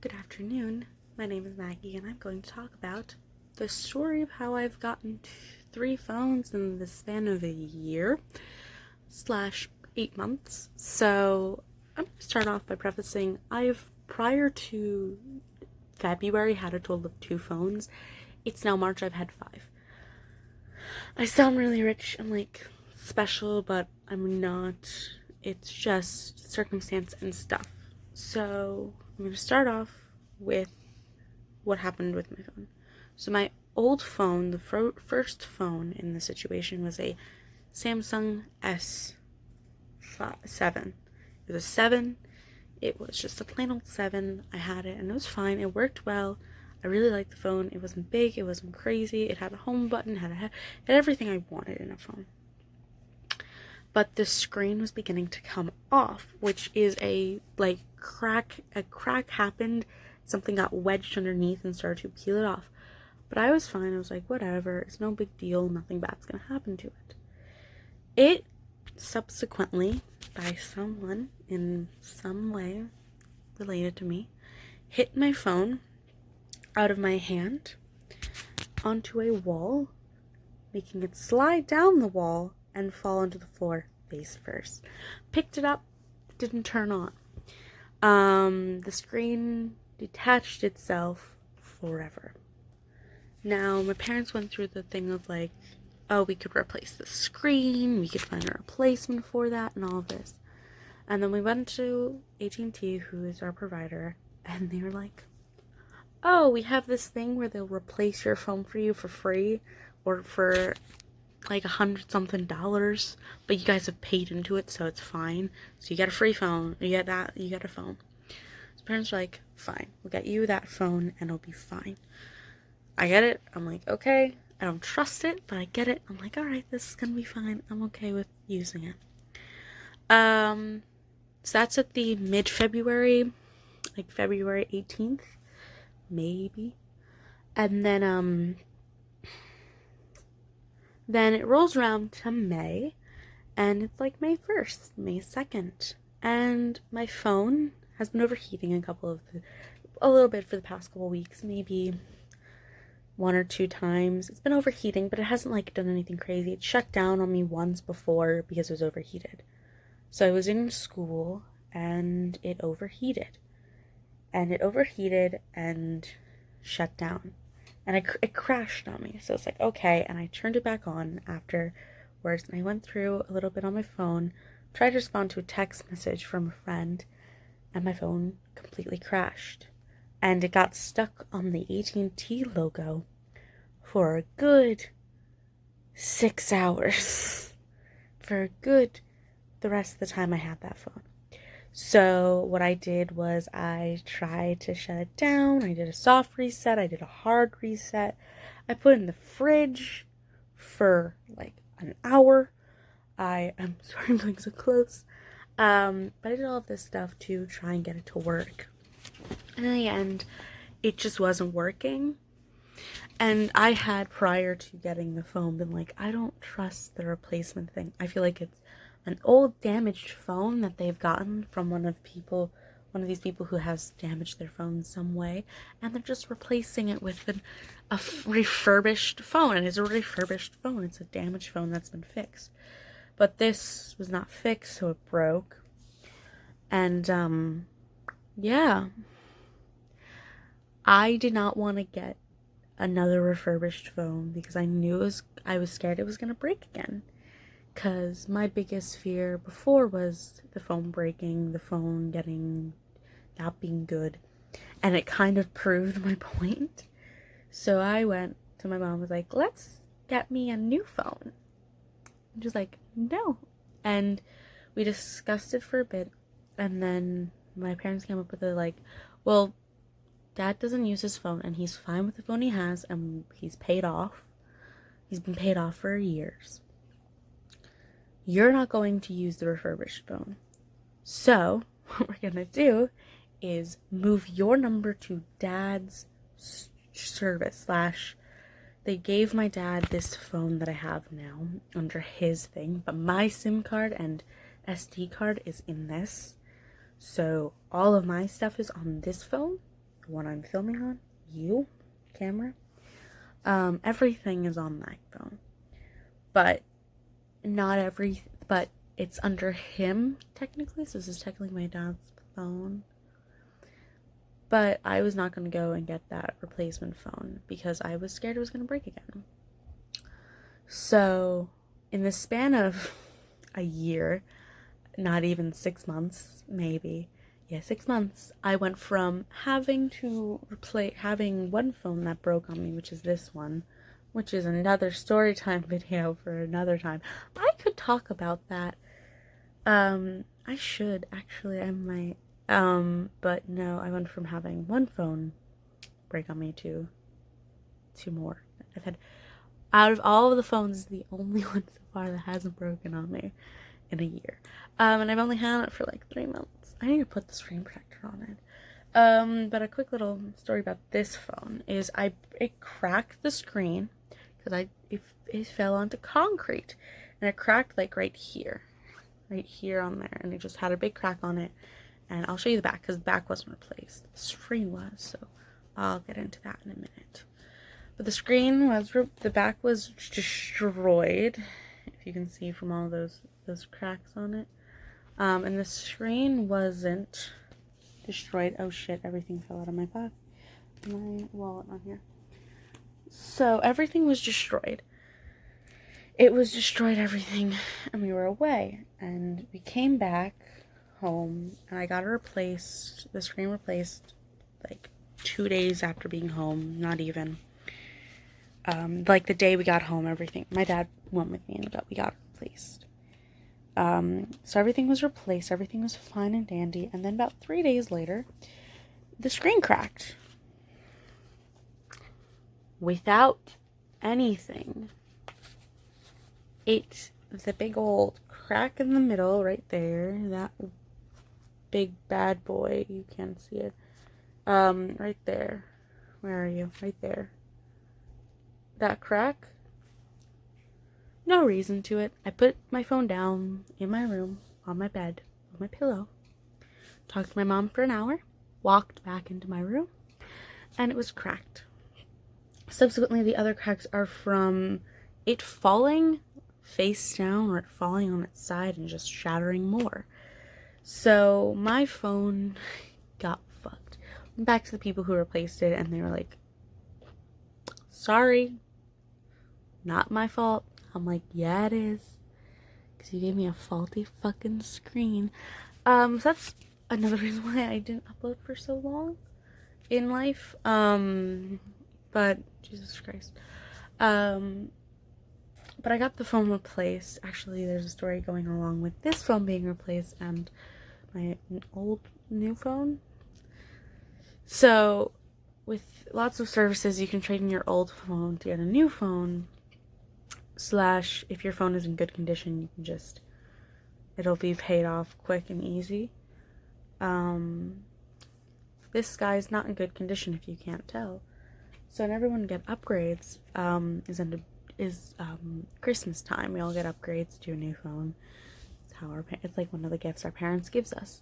Good afternoon. My name is Maggie, and I'm going to talk about the story of how I've gotten 3 phones in the span of a year / 8 months. So I'm going to start off by prefacing I've, prior to February, had a total of 2 phones. It's now March, I've had 5. I sound really rich and special, but I'm not. It's just circumstance and stuff. So I'm going to start off with what happened with my phone. So my old phone, the first phone in the situation, was a Samsung S7. It was a 7. It was just a plain old 7. I had it and it was fine. It worked well. I really liked the phone. It wasn't big. It wasn't crazy. It had a home button. It had everything I wanted in a phone. But the screen was beginning to come off, which is a crack. A crack happened. Something got wedged underneath and started to peel it off. But I was fine. I was like, whatever. It's no big deal. Nothing bad's gonna happen to it. It subsequently, by someone in some way related to me, hit my phone out of my hand onto a wall, making it slide down the wall and fall onto the floor face first. Picked it up, didn't turn on. The screen detached itself forever. Now, my parents went through the thing of oh, we could replace the screen, we could find a replacement for that, and all of this. And then we went to AT&T, who is our provider, and they were like, oh, we have this thing where they'll replace your phone for you for free, or for $100-something, but you guys have paid into it, so it's fine. So you get a free phone, you get a phone. So parents are like, fine, we'll get you that phone and it'll be fine. I get it. I'm like, okay. I don't trust it, but I get it. I'm like, alright, this is gonna be fine. I'm okay with using it. So that's at the mid-February, February 18th, maybe. And then it rolls around to May, and it's May 1st, May 2nd, and my phone has been overheating a little bit for the past couple weeks, maybe 1 or 2 times. It's been overheating, but it hasn't done anything crazy. It shut down on me once before because it was overheated. So I was in school and it overheated. And shut down. And it crashed on me. So it's okay. And I turned it back on afterwards. And I went through a little bit on my phone, tried to respond to a text message from a friend, and my phone completely crashed. And it got stuck on the AT&T logo for a good 6 hours. The rest of the time I had that phone. So what I did was I tried to shut it down. I did a soft reset. I did a hard reset. I put it in the fridge for an hour. I'm sorry I'm being so close. But I did all of this stuff to try and get it to work. And in the end, it just wasn't working. And I had, prior to getting the phone, been I don't trust the replacement thing. I feel like it's an old damaged phone that they've gotten from one of these people who has damaged their phone some way, and they're just replacing it with a refurbished phone. And it's a refurbished phone. It's a damaged phone that's been fixed. But this was not fixed, so it broke. And yeah. I did not want to get another refurbished phone because I was scared it was going to break again. Because my biggest fear before was the phone breaking, the phone not being good. And it kind of proved my point. So I went to my mom, was like, let's get me a new phone. And she's like, no. And we discussed it for a bit. And then my parents came up with it well, Dad doesn't use his phone and he's fine with the phone he has, and he's paid off. He's been paid off for years. You're not going to use the refurbished phone. So what we're going to do is move your number to Dad's service / they gave my dad this phone that I have now under his thing, but my SIM card and SD card is in this. So all of my stuff is on this phone, the one I'm filming on, camera, everything is on that phone. But but it's under him technically, so this is technically my dad's phone. But I was not going to go and get that replacement phone because I was scared it was going to break again. So in the span of a year, not even 6 months, maybe, 6 months, I went from having one phone that broke on me, which is this one, which is another story time video for another time. I could talk about that. I should, actually, I might. But no, I went from having one phone break on me to two more. I've had, out of all of the phones, the only one so far that hasn't broken on me in a year. And I've only had it for like 3 months. I need to put the screen protector on it. But a quick little story about this phone is it cracked the screen because it fell onto concrete, and it cracked like right here on there, and it just had a big crack on it. And I'll show you the back because the back wasn't replaced. The screen was, so I'll get into that in a minute. But the back was destroyed, if you can see from all those cracks on it. And the screen wasn't destroyed. Oh shit, everything fell out of my bag. My wallet on here. So everything was destroyed. It was destroyed, everything, and we were away. And we came back home, and I got the screen replaced like 2 days after being home, not even. Like the day we got home, everything. My dad went with me and we got it replaced. So everything was replaced, everything was fine and dandy, and then about 3 days later, the screen cracked. Without anything. The big old crack in the middle right there, that big bad boy, you can't see it, right there, where are you, right there, that crack, no reason to it. I put my phone down in my room, on my bed, with my pillow, talked to my mom for an hour, walked back into my room, and it was cracked. Subsequently, the other cracks are from it falling face down, or it falling on its side and just shattering more. So my phone got fucked. Went back to the people who replaced it, and they were like, sorry, not my fault. I'm like, yeah, it is, because you gave me a faulty fucking screen. So that's another reason why I didn't upload for so long in life. But Jesus Christ. But I got the phone replaced. Actually, there's a story going along with this phone being replaced and my new phone. So, with lots of services, you can trade in your old phone to get a new phone. / if your phone is in good condition, you can it'll be paid off quick and easy. This guy's not in good condition, if you can't tell. So when everyone get upgrades, is Christmas time. We all get upgrades to a new phone. It's like one of the gifts our parents gives us.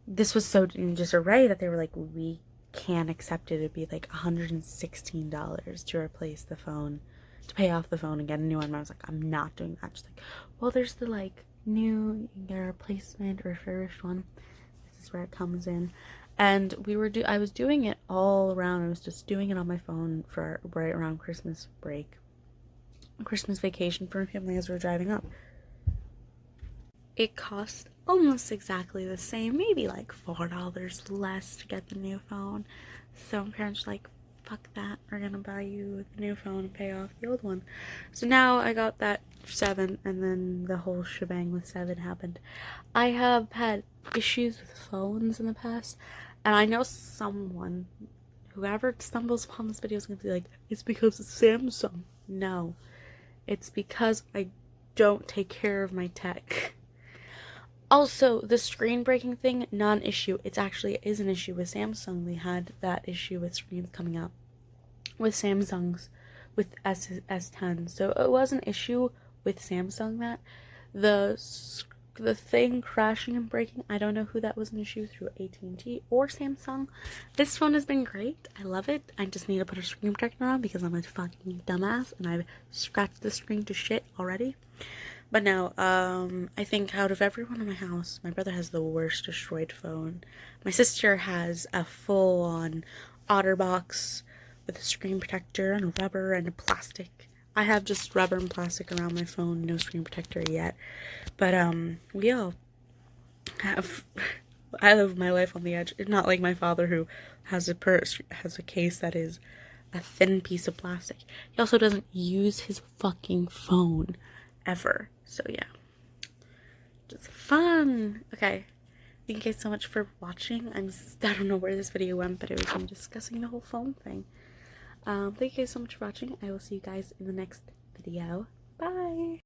This was so in disarray that they were like, we can't accept it. It'd be like $116 to replace the phone, to pay off the phone and get a new one. And I was like, I'm not doing that. She's like, well, there's the like new, you can get a replacement or refurbished one. This is where it comes in. And I was doing it all around. I was just doing it on my phone for right around Christmas break, Christmas vacation for my family as we were driving up. It cost almost exactly the same, maybe like $4 less to get the new phone. So my parents were like, fuck that, we're gonna buy you the new phone and pay off the old one. So now I got that for $7, and then the whole shebang with 7 happened. I have had issues with phones in the past, and I know someone, whoever stumbles upon this video, is gonna be like, it's because it's Samsung. No, it's because I don't take care of my tech. Also, the screen breaking thing, not an issue. It actually is an issue with Samsung. They had that issue with screens coming up with Samsungs, with S10. So it was an issue with Samsung that the the thing crashing and breaking, I don't know who that was an issue through, AT&T or Samsung. This phone has been great. I love it. I just need to put a screen protector on because I'm a fucking dumbass and I've scratched the screen to shit already. But no, I think out of everyone in my house, my brother has the worst destroyed phone. My sister has a full-on OtterBox with a screen protector and rubber and a plastic. I have just rubber and plastic around my phone, no screen protector yet. But we all have. I live my life on the edge. It's not like my father, who has a case that is a thin piece of plastic. He also doesn't use his fucking phone ever. So yeah, just fun. Okay, thank you guys so much for watching. I don't know where this video went, but it was me discussing the whole phone thing. Thank you guys so much for watching. I will see you guys in the next video. Bye.